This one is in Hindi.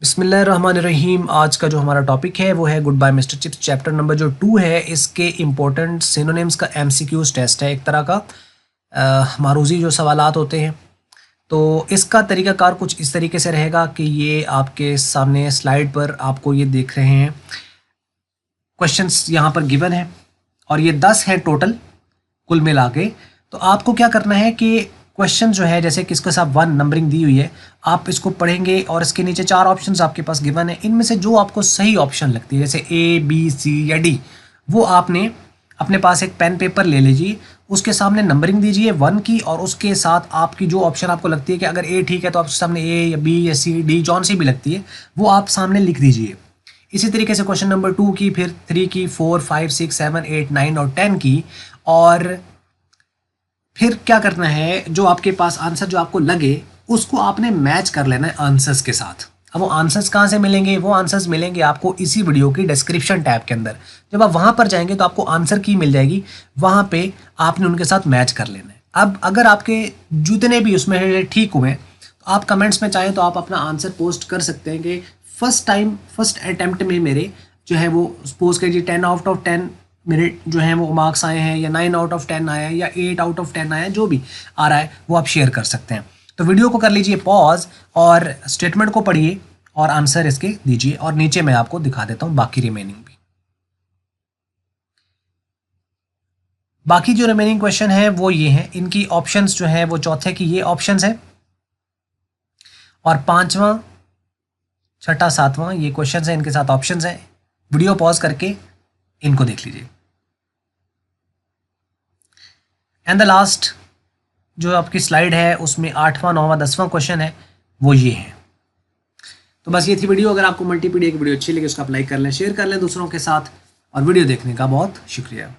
बिस्मिल्लाहिर्रहमानिर्रहीम। आज का जो हमारा टॉपिक है वो है goodbye mister chips. Chapter number जो 2 है, इसके इम्पोर्टेंट सिनोनिम्स का एमसीक्यूज टेस्ट है, एक तरह का मारूजी जो सवालात होते हैं। तो इसका तरीकाकार कुछ इस तरीके से रहेगा कि ये आपके सामने स्लाइड पर आपको ये दिख रहे हैं क्वेश्चंस यहाँ पर गिवन है और ये 10 हैं टोटल कुल मिला के। तो आपको क्या करना है कि क्वेश्चन जो है, जैसे कि इसके साथ 1 नंबरिंग दी हुई है, आप इसको पढ़ेंगे और इसके नीचे 4 ऑप्शंस आपके पास गिवन है। इनमें से जो आपको सही ऑप्शन लगती है, जैसे ए बी सी या डी, वो आपने अपने पास एक पेन पेपर ले लीजिए, उसके सामने नंबरिंग दीजिए 1 की, और उसके साथ आपकी जो ऑप्शन आपको लगती है कि अगर ए ठीक है तो आपके सामने ए या बी या सी डी जौन सी भी लगती है वो आप सामने लिख दीजिए। इसी तरीके से क्वेश्चन नंबर 2 की, फिर 3 की, 4, 5, 6, 7, 8, 9 और 10 की। और फिर क्या करना है, जो आपके पास आंसर जो आपको लगे उसको आपने मैच कर लेना है आंसर्स के साथ। अब वो आंसर्स कहाँ से मिलेंगे? वो आंसर्स मिलेंगे आपको इसी वीडियो की डिस्क्रिप्शन टैब के अंदर। जब आप वहाँ पर जाएंगे तो आपको आंसर की मिल जाएगी, वहाँ पे आपने उनके साथ मैच कर लेना है। अब अगर आपके जितने भी उसमें ठीक हुए तो आप कमेंट्स में चाहें तो आप अपना आंसर पोस्ट कर सकते हैं कि फर्स्ट अटैम्प्ट में मेरे जो है वो सपोज कीजिए 10 आउट ऑफ 10 मेरे जो हैं वो मार्क्स आए हैं, या 9 आउट ऑफ 10 आया है, या 8 आउट ऑफ 10 आया है, जो भी आ रहा है वो आप शेयर कर सकते हैं। तो वीडियो को कर लीजिए पॉज और स्टेटमेंट को पढ़िए और आंसर इसके दीजिए, और नीचे मैं आपको दिखा देता हूँ बाकी रिमेनिंग भी। बाकी जो रिमेनिंग क्वेश्चन है वो ये हैं, इनकी ऑप्शंस जो है वो चौथे की ये ऑप्शंस है, और 5वां 6ठा 7वां ये क्वेश्चंस हैं, इनके साथ ऑप्शंस हैं। वीडियो पॉज करके इनको देख लीजिए। एंड द लास्ट जो आपकी स्लाइड है उसमें 8वां 9वां 10वां क्वेश्चन है वो ये है। तो बस ये थी वीडियो। अगर आपको मल्टीपीडिया की वीडियो अच्छी लगी उसको आप लाइक कर लें, शेयर कर लें दूसरों के साथ, और वीडियो देखने का बहुत शुक्रिया।